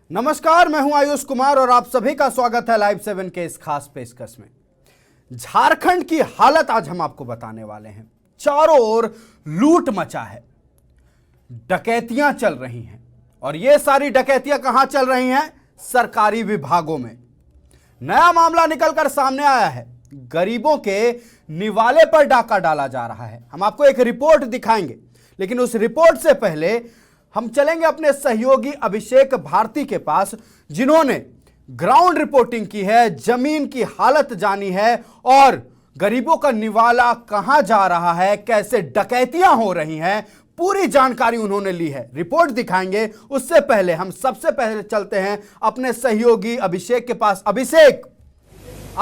नमस्कार, मैं हूं आयुष कुमार और आप सभी का स्वागत है लाइव 7 के इस खास पेशकश में। झारखंड की हालत आज हम आपको बताने वाले हैं। चारों ओर लूट मचा है, डकैतियां चल रही हैं और ये सारी डकैतियां कहां चल रही हैं? सरकारी विभागों में। नया मामला निकलकर सामने आया है, गरीबों के निवाले पर डाका डाला जा रहा है। हम आपको एक रिपोर्ट दिखाएंगे, लेकिन उस रिपोर्ट से पहले हम चलेंगे अपने सहयोगी अभिषेक भारती के पास, जिन्होंने ग्राउंड रिपोर्टिंग की है, जमीन की हालत जानी है और गरीबों का निवाला कहां जा रहा है, कैसे डकैतियां हो रही हैं, पूरी जानकारी उन्होंने ली है। रिपोर्ट दिखाएंगे, उससे पहले हम सबसे पहले चलते हैं अपने सहयोगी अभिषेक के पास। अभिषेक,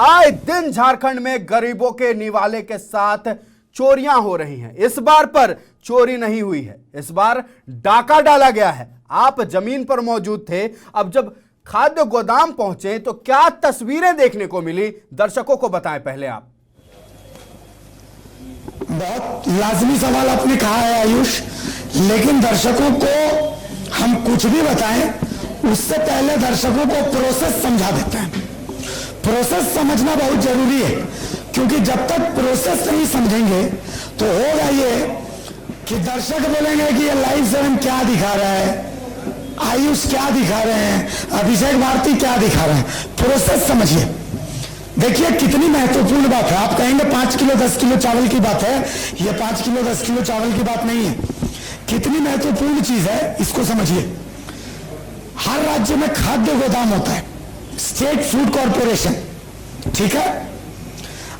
आए दिन झारखंड में गरीबों के निवाले के साथ चोरियां हो रही हैं। इस बार पर चोरी नहीं हुई है, इस बार डाका डाला गया है। आप जमीन पर मौजूद थे, अब जब खाद्य गोदाम पहुंचे तो क्या तस्वीरें देखने को मिली, दर्शकों को बताएं पहले आप। बहुत लाजमी सवाल आपने कहा है आयुष, लेकिन दर्शकों को हम कुछ भी बताएं उससे पहले दर्शकों को प्रोसेस समझा देते हैं। प्रोसेस समझना बहुत जरूरी है, क्योंकि जब तक प्रोसेस नहीं समझेंगे तो होगा ये कि दर्शक बोलेंगे कि ये लाइव 7 क्या दिखा रहा है, आयुष क्या दिखा रहे हैं, अभिषेक भारती क्या दिखा रहे हैं। प्रोसेस समझिए। देखिए कितनी महत्वपूर्ण बात है। आप कहेंगे 5 किलो 10 किलो चावल की बात है, ये 5 किलो 10 किलो चावल की बात नहीं है। कितनी महत्वपूर्ण चीज है, इसको समझिए। हर राज्य में खाद्य गोदाम होता है, स्टेट फूड कॉर्पोरेशन, ठीक है।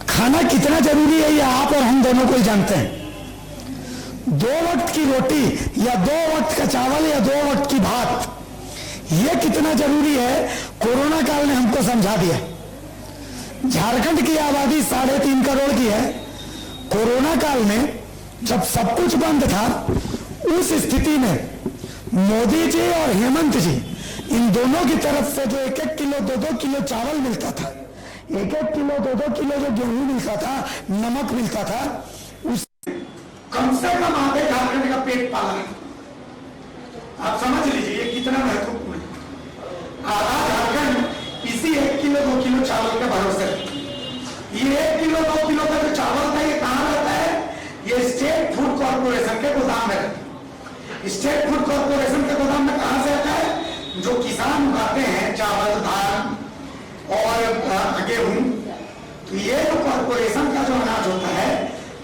खाना कितना जरूरी है ये आप और हम दोनों को ही जानते हैं। 2 वक्त की रोटी या 2 वक्त का चावल या 2 वक्त की भात, ये कितना जरूरी है, कोरोना काल ने हमको समझा दिया। झारखंड की आबादी 3.5 करोड़ की है। कोरोना काल में जब सब कुछ बंद था, उस स्थिति में मोदी जी और हेमंत जी, इन दोनों की तरफ से जो 1-1 किलो 2-2 किलो चावल मिलता था, 1-1 किलो 2-2 किलो जो गेहूं मिलता था, नमक मिलता था, उस कम से कम आधे झारखंड का पेट पाला है। आप समझ लीजिए ये कितना महत्वपूर्ण है। आधा झारखंड इसी 1 किलो 2 किलो चावल के भरोसे। ये 1 किलो 2 किलो का जो चावल था, ये कहां रहता है? ये स्टेट फूड कॉर्पोरेशन के गोदाम में रहता है। स्टेट फूड कॉर्पोरेशन के गोदाम में कहां से आता है? जो किसान उगाते हैं चावल, धान और गेहूं, तो ये जो कॉर्पोरेशन का जो अनाज होता है,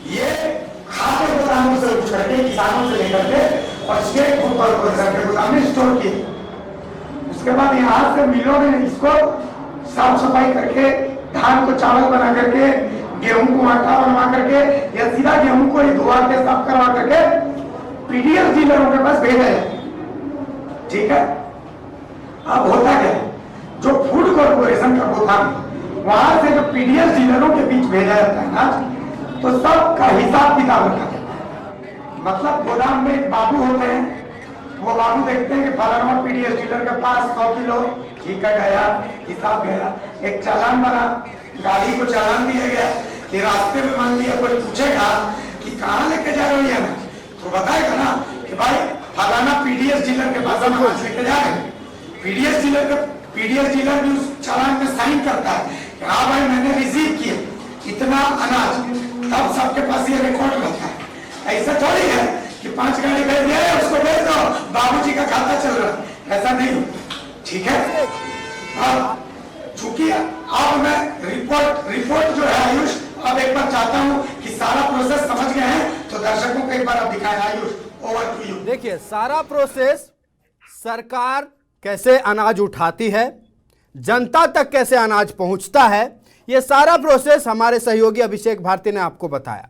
ये खाद्य गोदामों से उठ करके किसानों से लेकर के और स्टेट फूड कॉर्पोरेशन के गोदाम में स्टोर किए। उसके बाद यहाँ से मिलों में इसको साफ सफाई करके, धान को चावल बना करके, गेहूं को आटा बनवा करके या सीधा गेहूं को ही धुआ के साफ करवा करके पीडीएस डीलरों के पास भेजा है, ठीक है। अब होता क्या, जो फूड कॉर्पोरेशन का गोदाम, वहां से जो पीडीएस डीलरों के बीच भेजा जाता है ना, तो सबका हिसाब किताब रखा जाता है। मतलब गोदाम में एक बाबू होते हैं, वो बाबू देखते हैं कि फलाना पीडीएस डीलर के पास 100 किलो ठीक है गया, हिसाब गया, एक चालान बना, गाड़ी को चालान दिया गया कि रास्ते में मान लिया कोई पूछेगा कि कहाँ लेके जा रहे हो, तो बताएगा ना कि भाई फलाना पीडीएस डीलर के पास हम लेके जा रहे हैं। पीडीएस डीलर भी उस चालान में साइन करता है कि हाँ भाई मैंने रिसीव किया इतना अनाज, तब सबके पास ये रिकॉर्ड रहता है। ऐसा थोड़ी है कि 5 गाड़ी भेज दिया है, उसको भेज दो, बाबूजी का खाता चल रहा है, ऐसा नहीं होता, ठीक है। अब चूंकि अब मैं रिपोर्ट जो है आयुष, अब एक बार चाहता हूं कि सारा प्रोसेस समझ गए हैं तो दर्शकों को एक बार अब दिखाएं। Ayush, over to you. देखिए सारा प्रोसेस, सरकार कैसे अनाज उठाती है, जनता तक कैसे अनाज पहुंचता है, यह सारा प्रोसेस हमारे सहयोगी अभिषेक भारती ने आपको बताया।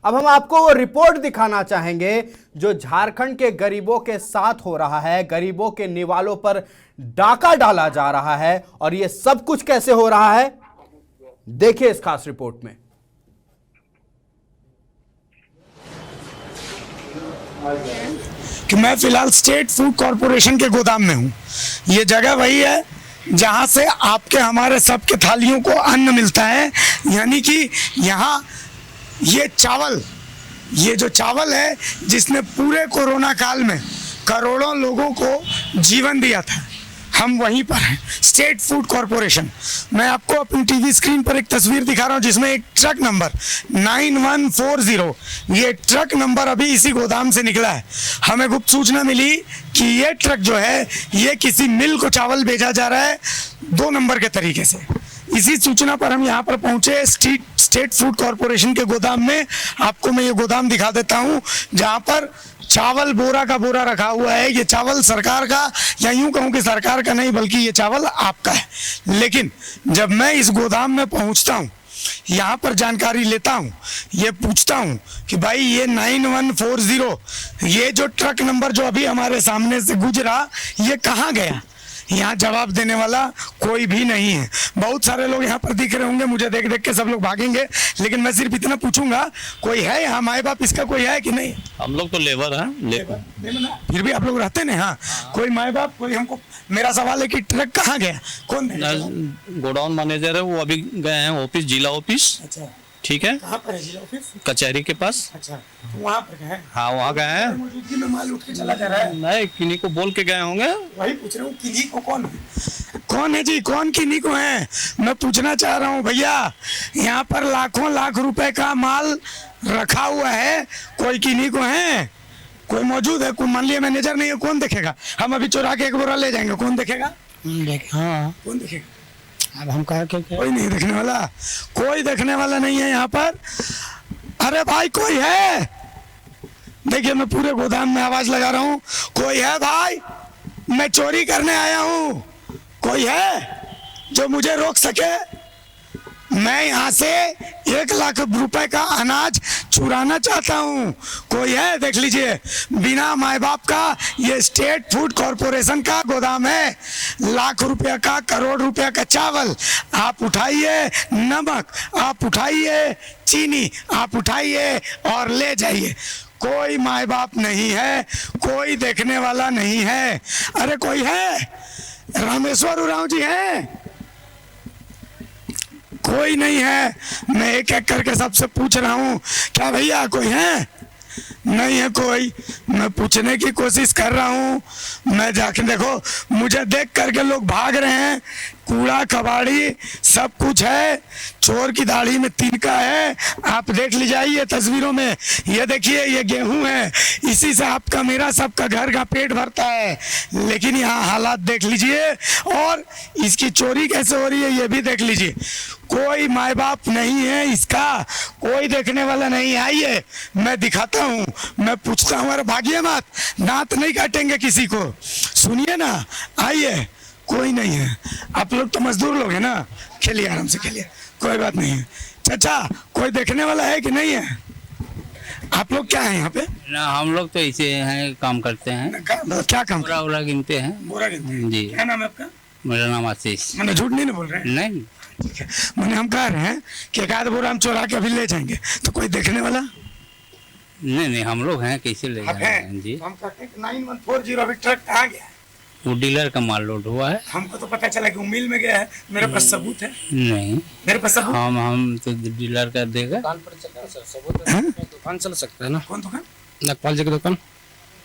अब हम आपको वो रिपोर्ट दिखाना चाहेंगे जो झारखंड के गरीबों के साथ हो रहा है। गरीबों के निवालों पर डाका डाला जा रहा है और यह सब कुछ कैसे हो रहा है, देखिए इस खास रिपोर्ट में। कि मैं फिलहाल स्टेट फूड कॉर्पोरेशन के गोदाम में हूँ। ये जगह वही है जहाँ से आपके हमारे सबके थालियों को अन्न मिलता है। यानी कि यहाँ ये जो चावल है जिसने पूरे कोरोना काल में करोड़ों लोगों को जीवन दिया था। हम वहीं पर हैं, स्टेट फूड कॉरपोरेशन। मैं आपको अपनी टीवी स्क्रीन पर एक तस्वीर दिखा रहा हूं जिसमें एक ट्रक नंबर 9140, ये ट्रक नंबर अभी इसी गोदाम से निकला है। हमें गुप्त सूचना मिली कि ये ट्रक जो है ये किसी मिल को चावल भेजा जा रहा है 2 नंबर के तरीके से। इसी सूचना पर हम यहाँ पर पहुंचे स्टेट फूड कॉरपोरेशन के गोदाम में। आपको मैं ये गोदाम दिखा देता हूँ जहाँ पर चावल बोरा का बोरा रखा हुआ है। ये चावल सरकार का, या यूं कहूं कि सरकार का नहीं बल्कि ये चावल आपका है। लेकिन जब मैं इस गोदाम में पहुंचता हूं, यहाँ पर जानकारी लेता हूं, ये पूछता हूं कि भाई ये 9140 ये जो ट्रक नंबर जो अभी हमारे सामने से गुजरा ये कहाँ गया, यहाँ जवाब देने वाला कोई भी नहीं है। बहुत सारे लोग यहाँ पर दिख रहे होंगे, मुझे देख देख के सब लोग भागेंगे, लेकिन मैं सिर्फ इतना पूछूंगा कोई है यहाँ माए बाप इसका, कोई है कि नहीं? हम लोग तो लेबर हैं, फिर भी आप लोग रहते ना, हाँ कोई माए बाप कोई हमको। मेरा सवाल है कि ट्रक कहाँ गया, कौन? गोडाउन मैनेजर है वो अभी गए हैं ऑफिस, जिला ऑफिस। अच्छा, ठीक है, कहाँ पर है जिला ऑफिस? कचहरी के पास। अच्छा, तो वहाँ पर है? हाँ वहाँ गए हैं। मौजूदगी में माल उठ के चला जा रहा है। नहीं, किन्हीं को बोल के गए होंगे। वही पूछ रहा हूँ, किन्हीं को कौन है? कौन है जी, कौन किन्हीं को है? मैं पूछना चाह रहा हूँ भैया, यहाँ पर लाखों लाख रुपए का माल रखा हुआ है, कोई किन्हीं को है? कोई मौजूद है? कोई मान लिया मैनेजर नहीं है, कौन देखेगा? हम अभी चुरा के एक बोरा ले जाएंगे, कौन देखेगा? हाँ, कौन देखेगा? अब हम कहा क्या कोई नहीं देखने वाला, कोई देखने वाला नहीं है यहाँ पर। अरे भाई कोई है? देखिए मैं पूरे गोदाम में आवाज लगा रहा हूँ, कोई है भाई? मैं चोरी करने आया हूँ, कोई है जो मुझे रोक सके? मैं यहाँ से 1 लाख रुपए का अनाज चुराना चाहता हूँ, कोई है? देख लीजिए, बिना माए बाप का ये स्टेट फूड कॉरपोरेशन का गोदाम है। लाख रुपया का, करोड़ रुपया का चावल आप उठाइए, नमक आप उठाइए, चीनी आप उठाइए और ले जाइए। कोई माए बाप नहीं है, कोई देखने वाला नहीं है। अरे कोई है? रामेश्वर उरांव जी हैं? कोई नहीं है। मैं एक एक करके सबसे पूछ रहा हूँ, क्या भैया कोई है? नहीं है कोई। मैं पूछने की कोशिश कर रहा हूँ, मैं जाके देखो, मुझे देख करके लोग भाग रहे हैं। कूड़ा कबाड़ी सब कुछ है, चोर की दाढ़ी में तिनका है। आप देख लीजिए तस्वीरों में, ये देखिए ये गेहूं है, इसी से आपका मेरा सबका घर का पेट भरता है। लेकिन यहाँ हालात देख लीजिए, और इसकी चोरी कैसे हो रही है ये भी देख लीजिए। कोई माए बाप नहीं है इसका, कोई देखने वाला नहीं है। आइए मैं दिखाता हूँ, मैं पूछता हूँ। अरे भागिए मत, दांत नहीं काटेंगे किसी को, सुनिए ना। आइए, कोई नहीं है। आप लोग तो मजदूर लोग हैं ना, खेलिए आराम से खेलिए, कोई बात नहीं है। चाचा कोई देखने वाला है कि नहीं है? आप लोग क्या है यहाँ पे? ना, हम लोग तो ऐसे हैं, काम करते हैं। क्या काम? बोरा वोरा गिनते हैं। बोरा गिनते हैं? जी। क्या नाम है आपका? मेरा नाम आशीष। मैंने झूठ नहीं ना बोल रहे हैं? नहीं, ठीक है, मैंने हम कह रहे हैं कि एक आध बोरा हम चुरा के अभी ले जाएंगे, तो कोई देखने वाला? नहीं, हम लोग हैं, कैसे ले आप जाएंगे? हैं? जी, हम कहते हैं कि 9140 अभी ट्रक कहाँ गया है? वो डीलर का माल लोड हुआ है। हमको तो पता चला कि वो मिल में गया है, मेरे पास सबूत है। नहीं, मेरे पास सबूत। हम तो डीलर का देगा। हैं? दुकान चल सकता है ना, कौन दुकान? नकपाल जी की दुकान।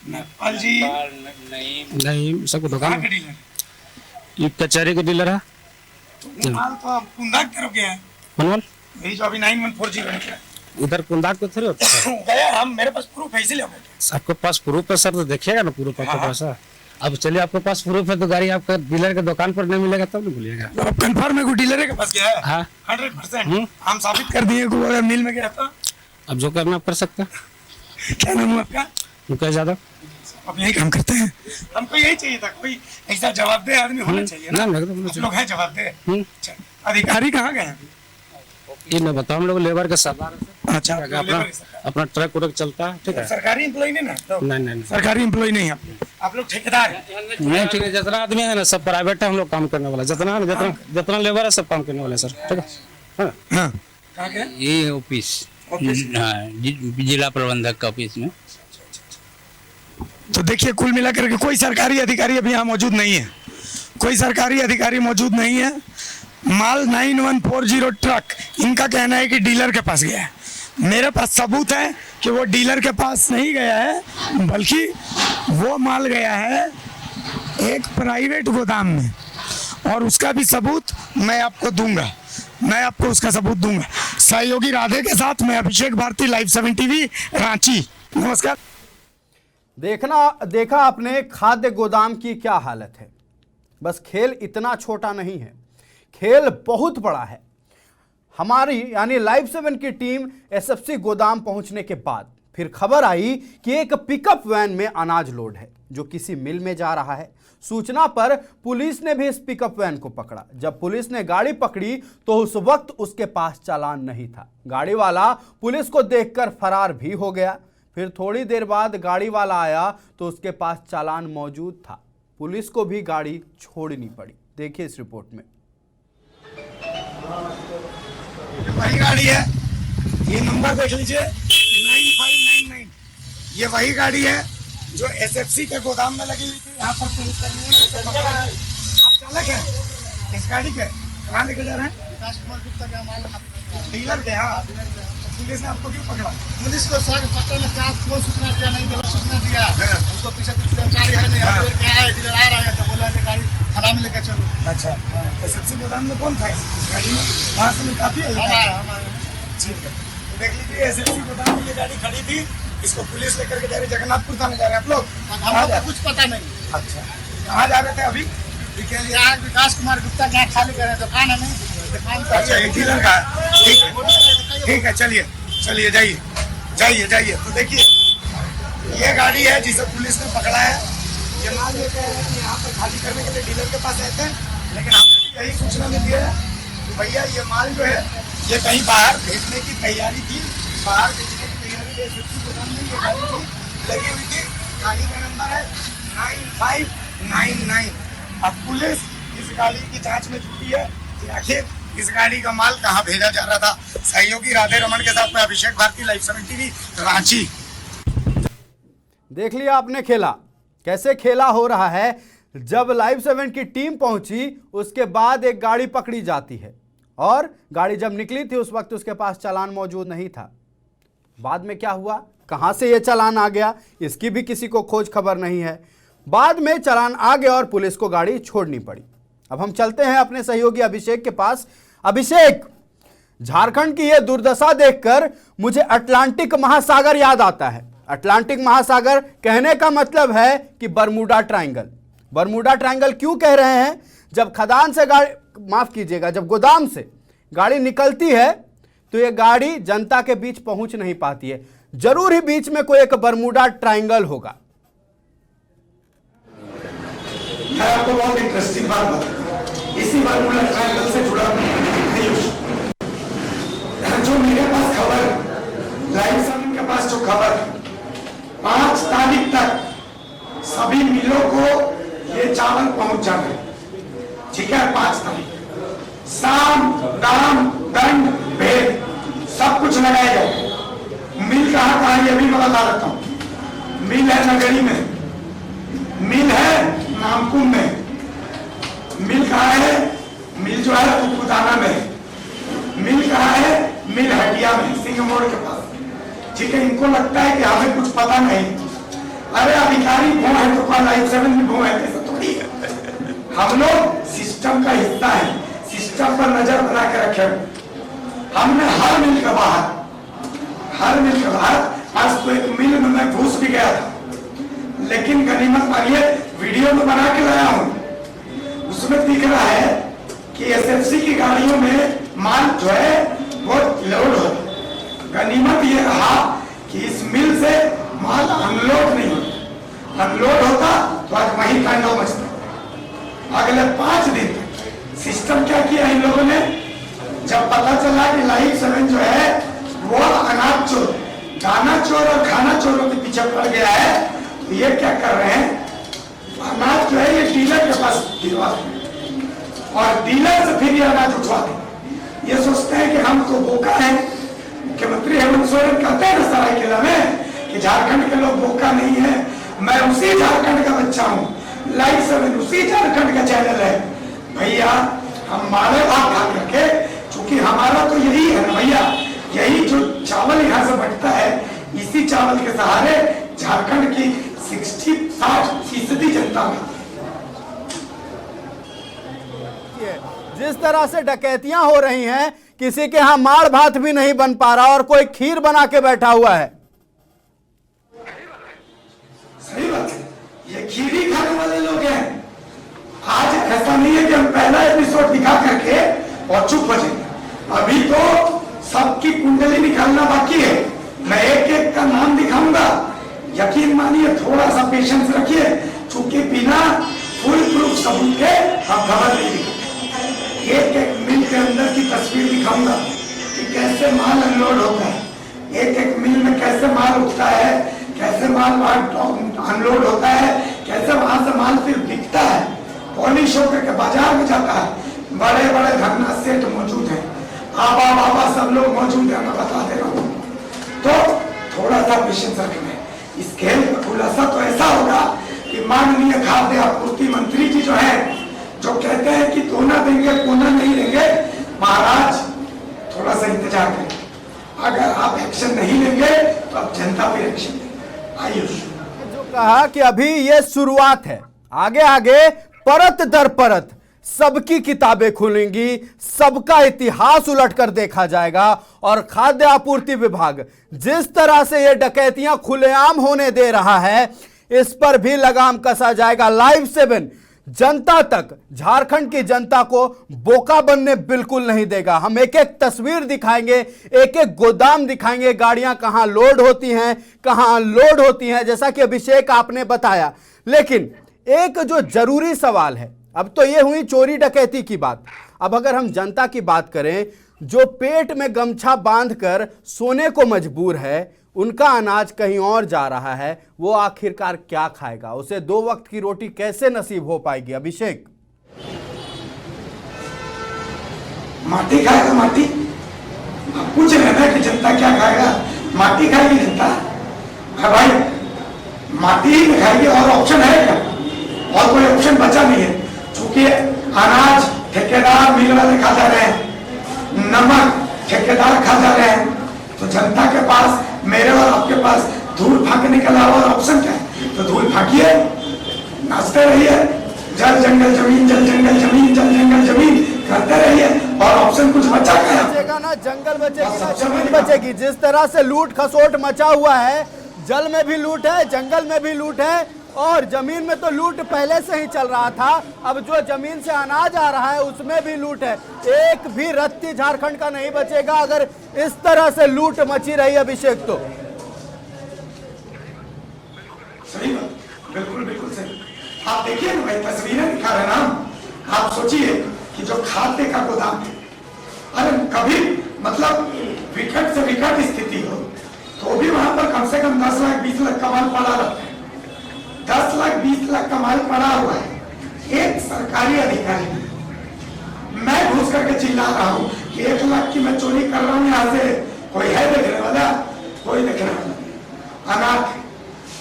नकपाल जी नहीं, सबको कहाँ दुकान, के डीलर? ये कचहरी के डीलर है। तो वो माल तो अब कुंदा की तरफ गया है, कौन? यही जो अभी 9140 निकला उधर कुंदाक तो थोड़ी होता है। गया। हम मेरे पास प्रूफ है, इसीलिए बैठे। आपके पास प्रूफ है सर, तो देखिएगा ना प्रूफ आपके पास है। अब चलिए, आपके पास प्रूफ है तो गाड़ी आपका डीलर के दुकान पर नहीं मिलेगा तब नहीं बोलिएगा। तो अब कंफर्म है, कोई डीलर के पास गया है? हाँ, 100% हम साबित कर दिए कि अगर मिल में गया था। अब जो करना आप कर सकते हैं। क्या नाम है आपका? मुकेश यादव। अब यही काम करते हैं, हमको यही चाहिए था, कोई ऐसा जवाबदेह आदमी होना चाहिए ना। ना, एकदम आप लोग हैं जवाबदेह। हम्म। अच्छा, अधिकारी कहाँ गए हैं? ये नहीं बताओ, हम लोग लेबर के सरदार हैं। अच्छा, अपना ट्रक उरक चलता है, ठीक है। सरकारी एम्प्लॉय नहीं ना? तो नहीं, सरकारी एम्प्लॉय नहीं है आप लोग ठेकेदार हैं? नहीं, ठीक है। जितना आदमी है ना सब प्राइवेट है, हम लोग काम करने वाला। जितना लेबर है सब काम करने वाले सर, ठीक है। हाँ, हाँ, कहाँ गए? ये ऑफिस, हाँ, जिला प्रबंधक का ऑफिस में। तो देखिए, कुल मिलाकर के कोई सरकारी अधिकारी अभी यहाँ मौजूद नहीं है, कोई सरकारी अधिकारी मौजूद नहीं है। माल 9140 ट्रक, इनका कहना है कि डीलर के पास गया है। मेरे पास सबूत है कि वो डीलर के पास नहीं गया है, बल्कि वो माल गया है एक प्राइवेट गोदाम में, और उसका भी सबूत मैं आपको दूंगा, मैं आपको उसका सबूत दूंगा। सहयोगी राधे के साथ मैं अभिषेक भारती, लाइव 7 टीवी, रांची। नमस्कार। देखा आपने खाद्य गोदाम की क्या हालत है। बस खेल इतना छोटा नहीं है, खेल बहुत बड़ा है। हमारी यानी लाइव 7 की टीम एसएफसी गोदाम पहुंचने के बाद फिर खबर आई कि एक पिकअप वैन में अनाज लोड है जो किसी मिल में जा रहा है। सूचना पर पुलिस ने भी इस पिकअप वैन को पकड़ा। जब पुलिस ने गाड़ी पकड़ी तो उस वक्त उसके पास चालान नहीं था। गाड़ी वाला पुलिस को देखकर फरार भी हो गया। फिर थोड़ी देर बाद गाड़ी वाला आया तो उसके पास चालान मौजूद था। पुलिस को भी गाड़ी छोड़नी पड़ी। देखिए इस रिपोर्ट में। वही गाड़ी है, ये नंबर देख लीजिए 9599। ये वही गाड़ी है जो एसएफसी के गोदाम में लगी हुई थी। यहाँ पर पुलिस कर्मी है। आप चालक हैं इस गाड़ी के? कहाँ लेके जा रहे हैं? डीलर के। हाँ, पुलिस ने आपको क्यों पकड़ा? पुलिस को सर पता नहीं क्या कौन सूचना दिया, नहीं गलत सूचना दिया। उसको पीछे कुछ जानकारी है नहीं। डीलर क्या है, डीलर आ रहा है तो बोला कि गाड़ी थाना में लेकर चलो। अच्छा, एसएफसी गोदाम में कौन था इस गाड़ी में? वहाँ से काफी है। ठीक है, तो देख लीजिए एसएफसी गोदाम में ये गाड़ी खड़ी थी। इसको पुलिस लेकर के जा रही। जगन्नाथपुर थाने जा रहे हैं आप लोग? हमको कुछ पता नहीं। अच्छा, कहाँ जा रहे थे अभी? यहाँ विकास कुमार गुप्ता क्या खाली कर रहे हैं, दुकान है नहीं दुकान। अच्छा, एक डीलर का। ठीक है, ठीक है, चलिए चलिए, जाइए जाइए जाइए। तो देखिए ये गाड़ी है जिसे पुलिस ने पकड़ा है। ये माल लेकर यहाँ पर खाली करने के लिए डीलर के पास आए थे, लेकिन हमने भी यही सूचना मिली है कि भैया ये माल जो है ये कहीं बाहर भेजने की तैयारी थी। बाहर भेजने की तैयारी थी। एसएफसी गोदाम में ये गाड़ी थी, लगी हुई थी। गाड़ी का नंबर है 9599। अब पुलिस इस गाड़ी की जांच में जुटी है कि आखिर इस गाड़ी का माल कहां भेजा जा रहा था। सहयोगी राधे रमन के साथ मैं अभिषेक भारती, लाइव 7 टीवी, रांची। देख लिया आपने खेला, कैसे खेला हो रहा है। जब लाइव 7 की टीम पहुंची उसके बाद एक गाड़ी पकड़ी जाती है और गाड़ी जब निकली थी उस वक्त उसके पास चालान मौजूद नहीं था। बाद में क्या हुआ, कहां से यह चालान आ गया, इसकी भी किसी को खोज खबर नहीं है। बाद में चालान आ गया और पुलिस को गाड़ी छोड़नी पड़ी। अब हम चलते हैं अपने सहयोगी अभिषेक के पास। अभिषेक, झारखंड की यह दुर्दशा देखकर मुझे अटलांटिक महासागर याद आता है। अटलांटिक महासागर कहने का मतलब है कि बरमूडा ट्रायंगल। बरमूडा ट्रायंगल क्यों कह रहे हैं? जब खदान से गाड़ी, माफ कीजिएगा, जब गोदाम से गाड़ी निकलती है तो यह गाड़ी जनता के बीच पहुंच नहीं पाती है। जरूर ही बीच में कोई एक बरमूडा ट्रायंगल होगा। मैं आपको बहुत इंटरेस्टिंग बात बताऊं, इसी बरमूडा ट्रायंगल से जुड़ा न्यूज जो मेरे पास खबर, लाइव 7 के पास जो खबर, 5 तारीख तक सभी मिलों को ये चावल पहुंच जाए। ठीक है, 5 तारीख साम दाम दंड भेद सब कुछ लगाया जाए। मिल कहाँ ये भी मैं बता देता हूँ। मिल है नगरी में, मिल है नामकुम में, मिल कहाँ है? मिल जो है पुदाना में, मिल कहाँ है? मिल हटिया में, सिंह मोड़ के पास। ठीक है, इनको लगता है कि हमें कुछ पता नहीं। अरे अधिकारी भो है तो कल लाइव 7 में भो है, ऐसा थोड़ी है। हम लोग सिस्टम का हिस्सा है, सिस्टम पर नजर बना के रखे। हमने हर मिल के बाहर आज तो एक मिल में मैं घुस भी गया था, लेकिन गनीमत मानिए वीडियो में बना के लाया हूं। उसमें दिख रहा है कि एसएफसी की गाड़ियों में माल जो है वो लोड हो। गनीमत ये रहा कि इस मिल से माल अनलोड नहीं होता। अनलोड होता तो आज वही कांडो मचता। अगले 5 दिन सिस्टम क्या किया इन लोगों ने? जब पता चला कि लाइव 7 जो है वो अनाज चोर, दाना चोर और खाना चोरों के पीछे पड़ गया है, तो ये क्या कर रहे हैं? अनाज जो है ये डीलर के पास गिरवा दें और डीलर से फिर ये अनाज उठवा दें। ये सोचते हैं कि हम तो बोका हैं। मुख्यमंत्री हेमंत सोरेन कहते हैं ना सरायकेला में कि झारखंड के लोग बोका नहीं है। मैं उसी झारखंड का बच्चा हूँ। लाइव 7 उसी झारखंड का चैनल है भैया। हम माले भात खा करके, चूंकि हमारा तो यही है ना भैया, यही जो चावल यहाँ से बटता है, इसी चावल के सहारे झारखंड की 60-60% जनता में है। जिस तरह से डकैतियां हो रही हैं, किसी के यहां माड़ भात भी नहीं बन पा रहा और कोई खीर बना के बैठा हुआ है। सही बात है, ये खीरी खाने वाले लोग हैं। आज ऐसा नहीं है कि हम पहला एपिसोड दिखा करके और चुप हो जाएंगे। अभी तो सबकी कुंडली निकालना बाकी है। मैं एक एक का नाम दिखाऊंगा, यकीन मानिए, थोड़ा सा पेशेंस रखिए, चूंकि बिना फुल प्रूफ सबूत के हम खबर नहीं दिखाएंगे। एक एक मिल के अंदर की तस्वीर दिखाऊंगा कि कैसे माल अनलोड होता है, एक एक मिल में कैसे माल उठता है, कैसे माल अनलोड होता है, कैसे वहां से माल फिर बिकता है, पॉलिश होकर के बाजार में जाता है। बड़े बड़े धरना सेठ मौजूद हैं, आबा बाबा सब लोग मौजूद हैं, मैं बता दे रहा हूँ। तो थोड़ा सा पेशेंस रखना है। इस खेल का खुलासा तो ऐसा होगा कि माननीय खाद्य आपूर्ति मंत्री जी जो है, जो कहते हैं कि दोना देंगे कोना नहीं देंगे, महाराज थोड़ा सा इंतजार करें। अगर आप एक्शन नहीं लेंगे तो अब जनता पे एक्शन लेंगे। आयुष जो कहा कि अभी ये शुरुआत है, आगे आगे परत दर परत सबकी किताबें खुलेंगी, सबका इतिहास उलट कर देखा जाएगा और खाद्य आपूर्ति विभाग जिस तरह से ये डकैतियां खुलेआम होने दे रहा है, इस पर भी लगाम कसा जाएगा। लाइव 7 जनता तक, झारखंड की जनता को बोका बनने बिल्कुल नहीं देगा। हम एक एक तस्वीर दिखाएंगे, एक एक गोदाम दिखाएंगे, गाड़ियां कहां लोड होती हैं, कहां अनलोड होती हैं, जैसा कि अभिषेक आपने बताया। लेकिन एक जो जरूरी सवाल है, अब तो ये हुई चोरी डकैती की बात, अब अगर हम जनता की बात करें, जो पेट में गमछा बांधकर सोने को मजबूर है, उनका अनाज कहीं और जा रहा है, वो आखिरकार क्या खाएगा? उसे 2 वक्त की रोटी कैसे नसीब हो पाएगी? अभिषेक, माटी खाएगा, माटी। आप पूछ रहे हैं कि जनता क्या खाएगा? माटी खाएगी जनता। हाँ भाई, माटी ही खाएगी, और ऑप्शन है क्या? और कोई ऑप्शन बचा नहीं है, क्योंकि अनाज ठेकेदार मिल वाले खा जा रहे हैं, नमक ठेकेदार खा जा रहे हैं। तो जनता के पास, मेरे और आपके पास धूल फांकने के अलावा और ऑप्शन क्या है? तो धूल फांकिए, नाचते रहिए, जल जंगल जमीन, जल जंगल जमीन, जल जंगल जमीन करते रहिए, और ऑप्शन कुछ बचा क्या? बचेगा ना, जंगल बचेगी ना जमीन बचेगी। जिस तरह से लूट खसोट मचा हुआ है, जल में भी लूट है, जंगल में भी लूट है, और जमीन में तो लूट पहले से ही चल रहा था। अब जो जमीन से अनाज आ रहा है उसमें भी लूट है। एक भी रत्ती झारखंड का नहीं बचेगा अगर इस तरह से लूट मची रही। अभिषेक, तो सही बात, बिल्कुल बिल्कुल सही। आप देखिए ना भाई, तस्वीरें दिखा रहे ना, आप सोचिए कि जो खाद्य का गोदाम है, अरे कभी मतलब विकट से विकट स्थिति हो तो भी वहां पर कम से कम 10 लाख 20 लाख का माल पड़ा रहता है। 10 लाख 20 लाख का माल पड़ा हुआ है। एक सरकारी अधिकारी, मैं घुस करके चिल्ला रहा हूं कि 1 लाख की मैं चोरी कर रहा हूं, यहां से कोई है देखने वाला? कोई देखने वाला नहीं। अनाथ।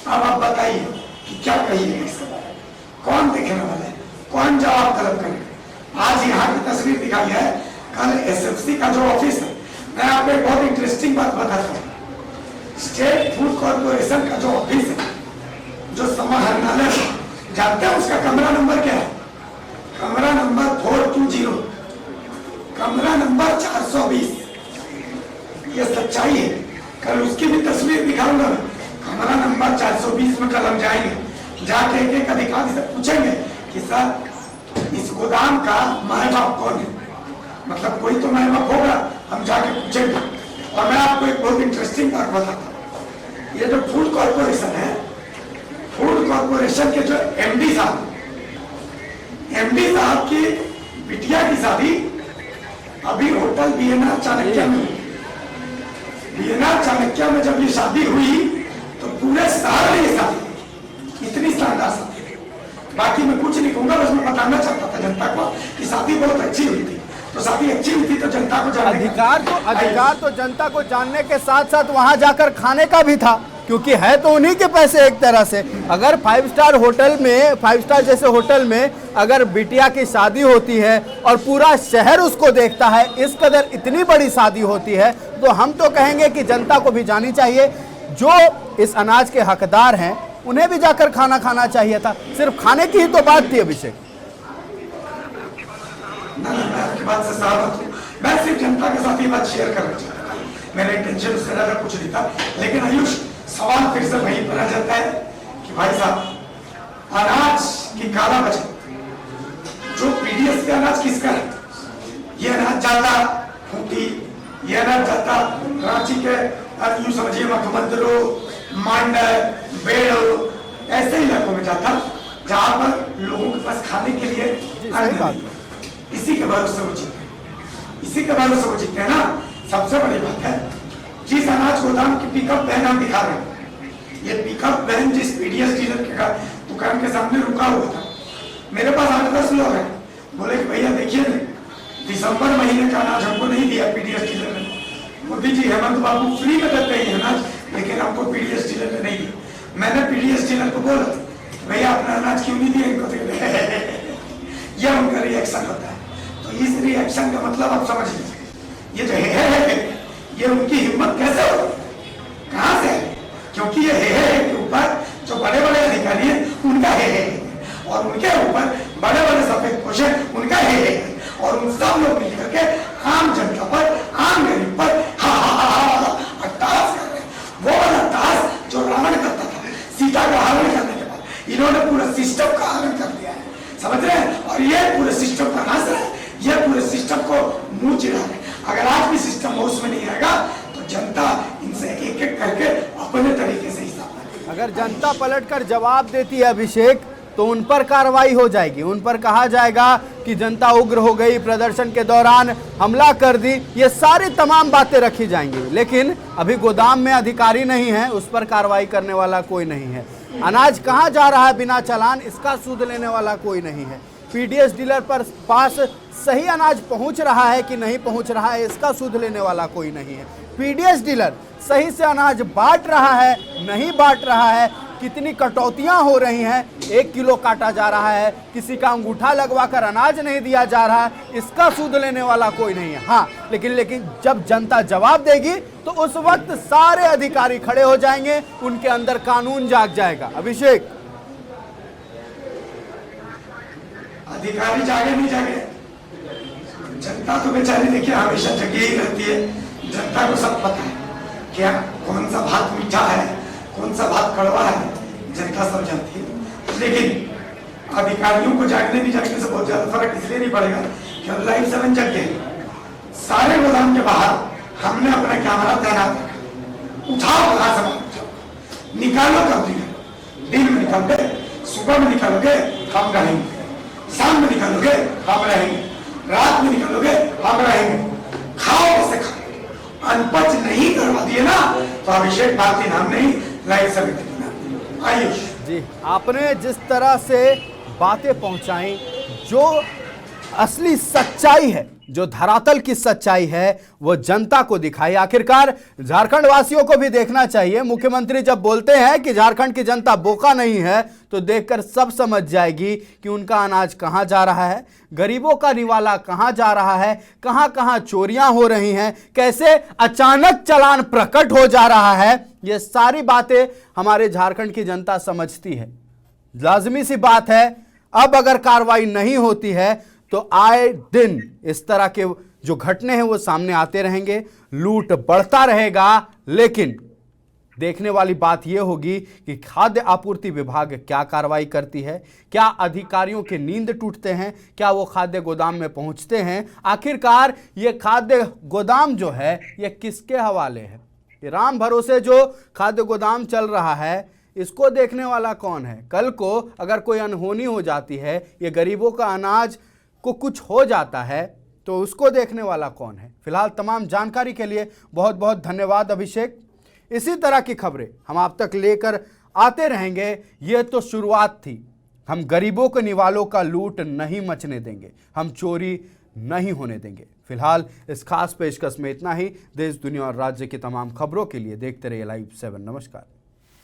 अब आप बताइए कि क्या कहिए इसके बारे में? कौन देखने वाला है? कौन जवाब तलब करेगा? आज यहाँ की तस्वीर दिखाई है, कल एसएफसी का जो ऑफिस है, मैं आपको एक बहुत इंटरेस्टिंग बात बताता हूँ। स्टेट फूड कॉर्पोरेशन का जो ऑफिस है, जो समाहरणालय, जानते हैं उसका कमरा नंबर क्या है? कमरा नंबर 420, कमरा नंबर 420। ये सच्चाई है, कल उसकी भी तस्वीर दिखाऊंगा मैं। कमरा नंबर 420 में कल हम जाएंगे, जाके एक एक अधिकारी से पूछेंगे कि सर इस गोदाम का माए बाप कौन है? मतलब कोई तो माए बाप होगा, हम जाके पूछेंगे। और मैं आपको एक बहुत इंटरेस्टिंग बात बताता हूँ। ये जो फूड कॉर्पोरेशन है, फूड कॉर्पोरेशन के जो एमडी साहब की बिटिया की शादी अभी होटल बीएनआर चाणक्य में, बीएनआर चाणक्य में जब ये शादी हुई तो पूरे शहर में ये शादी, इतनी शानदार शादी। बाकी मैं कुछ नहीं कहूंगा, बस मैं बताना चाहता था जनता को कि शादी बहुत अच्छी हुई थी। तो शादी अच्छी हुई थी तो जनता को जानने अधिकार तो जनता को जानने के साथ साथ वहां जाकर खाने का भी था, क्योंकि है तो उन्हीं के पैसे एक तरह से। अगर 5 स्टार होटल में, 5 स्टार जैसे होटल में अगर बिटिया की शादी होती है और पूरा शहर उसको देखता है, इस कदर इतनी बड़ी शादी होती है, तो हम तो कहेंगे कि जनता को भी जानी चाहिए। जो इस अनाज के हकदार हैं उन्हें भी जाकर खाना खाना चाहिए था। सिर्फ खाने की ही तो बात थी। अभिषेक, बात से सहमत हूँ। मैं सिर्फ जनता के साथ ये बात शेयर करना चाहता था, मेरा इंटेंशन उससे ज्यादा कुछ नहीं था। लेकिन आयुष, सवाल फिर से वही बना जाता है कि भाई साहब, अनाज की काला बचत, जो पीडीएस पे अनाज किसका है? ये अनाज जाता खूंटी, ये अनाज जाता रांची के यूं समझिए मखमंदलो, मांडर, बेड़ो, ऐसे इलाकों में जाता जहां पर लोगों के पास खाने के लिए अन्न नहीं है। इसी के भरोसे वो जीते हैं, इसी के भरोसे वो जीते हैं ना। सबसे बड़ी बात है, जिस अनाज गोदाम की पिकअप वैन हम दिखा रहे हैं, ये पिकअप वैन जिस पीडीएस डीलर के दुकान के सामने रुका हुआ था, मेरे पास 8-10 लोग हैं, बोले कि भैया देखिए दिसंबर महीने का अनाज हमको नहीं दिया पीडीएस डीलर ने। मोदी जी, हेमंत बाबू फ्री में देते हैं अनाज, लेकिन हमको पीडीएस डीलर ने नहीं दिया। मैंने पीडीएस डीलर को बोला भैया अपना अनाज क्यों नहीं दिया इनको? यह उनका रिएक्शन होता है। तो इस रिएक्शन का मतलब आप समझ लीजिए, ये जो है ये उनकी हिम्मत कैसे हो, कहां से है? क्योंकि ये है के ऊपर जो बड़े बड़े अधिकारी हैं उनका है, और उनके ऊपर बड़े बड़े सफेद पोश हैं उनका है, और उन सब लोग मिलकर के आम जनता पर, आम गरीब पर अट्टहास कर रहे हैं। वो वाला अट्टहास जो रावण करता था सीता का हरण करने के बाद, इन्होंने पूरा सिस्टम का हरण कर दिया है, समझ रहे हैं? और ये पूरे सिस्टम का नाश है, ये पूरे सिस्टम को मुंह चिढ़ा रहे। अगर आज भी सिस्टम होश में नहीं आएगा तो जनता इनसे एक एक करके अपने तरीके से हिसाब। अगर जनता पलटकर जवाब देती है अभिषेक, तो उन पर कार्रवाई हो जाएगी, उन पर कहा जाएगा कि जनता उग्र हो गई, प्रदर्शन के दौरान हमला कर दी, ये सारी तमाम बातें रखी जाएंगी। लेकिन अभी गोदाम में अधिकारी नहीं है, उस पर कार्रवाई करने वाला कोई नहीं है। अनाज कहाँ जा रहा है बिना चालान, इसका सूद लेने वाला कोई नहीं है। पीडीएस डीलर पर पास सही अनाज पहुंच रहा है कि नहीं पहुंच रहा है, इसका सूद लेने वाला कोई नहीं है। पीडीएस डीलर सही से अनाज बांट रहा है, नहीं बांट रहा है, कितनी कटौतियां हो रही हैं, 1 किलो काटा जा रहा है, किसी का अंगूठा लगवाकर अनाज नहीं दिया जा रहा है, इसका सूद लेने वाला कोई नहीं है। हाँ, लेकिन जब जनता जवाब देगी तो उस वक्त सारे अधिकारी खड़े हो जाएंगे, उनके अंदर कानून जाग जाएगा। अभिषेक, अधिकारी जागे नहीं जागे, जनता तो बेचारी देखिए हमेशा जगी ही रहती है। जनता को सब पता है क्या कौन सा भात मीठा है, कौन सा भात कड़वा है, जनता सब जानती है। लेकिन अधिकारियों को जागने नहीं जागने से बहुत ज्यादा फर्क इसलिए नहीं पड़ेगा कि लाइव 7 जग गए। सारे गोदाम के बाहर हमने अपना कैमरा तैनात रखा, उठाओ कहा सामान निकालो, कब दिन में निकालोगे, सुबह में निकालोगे हम रहेंगे, शाम में निकालोगे हम रहेंगे, रात में निकालोगे हम रहेंगे, खाओ कैसे खाओ। अनपच नहीं करवा दिए ना तो अभिषेक भारती नाम नहीं, लाइव समिति। आयुष जी, आपने जिस तरह से बातें पहुंचाई, जो असली सच्चाई है, जो धरातल की सच्चाई है, वो जनता को दिखाई। आखिरकार झारखंड वासियों को भी देखना चाहिए। मुख्यमंत्री जब बोलते हैं कि झारखंड की जनता बोका नहीं है, तो देखकर सब समझ जाएगी कि उनका अनाज कहां जा रहा है, गरीबों का निवाला कहां जा रहा है, कहां कहां चोरियां हो रही हैं, कैसे अचानक चालान प्रकट हो जा रहा है। ये सारी बातें हमारे झारखंड की जनता समझती है। लाजमी सी बात है, अब अगर कार्रवाई नहीं होती है तो आए दिन इस तरह के जो घटने हैं वो सामने आते रहेंगे, लूट बढ़ता रहेगा। लेकिन देखने वाली बात यह होगी कि खाद्य आपूर्ति विभाग क्या कार्रवाई करती है, क्या अधिकारियों के नींद टूटते हैं, क्या वो खाद्य गोदाम में पहुंचते हैं। आखिरकार ये खाद्य गोदाम जो है ये किसके हवाले है? ये राम भरोसे जो खाद्य गोदाम चल रहा है, इसको देखने वाला कौन है? कल को अगर कोई अनहोनी हो जाती है, ये गरीबों का अनाज को कुछ हो जाता है, तो उसको देखने वाला कौन है? फिलहाल तमाम जानकारी के लिए बहुत बहुत धन्यवाद अभिषेक। इसी तरह की खबरें हम आप तक लेकर आते रहेंगे। ये तो शुरुआत थी। हम गरीबों के निवालों का लूट नहीं मचने देंगे, हम चोरी नहीं होने देंगे। फिलहाल इस खास पेशकश में इतना ही। देश, दुनिया और राज्य की तमाम खबरों के लिए देखते रहिए लाइव 7। नमस्कार।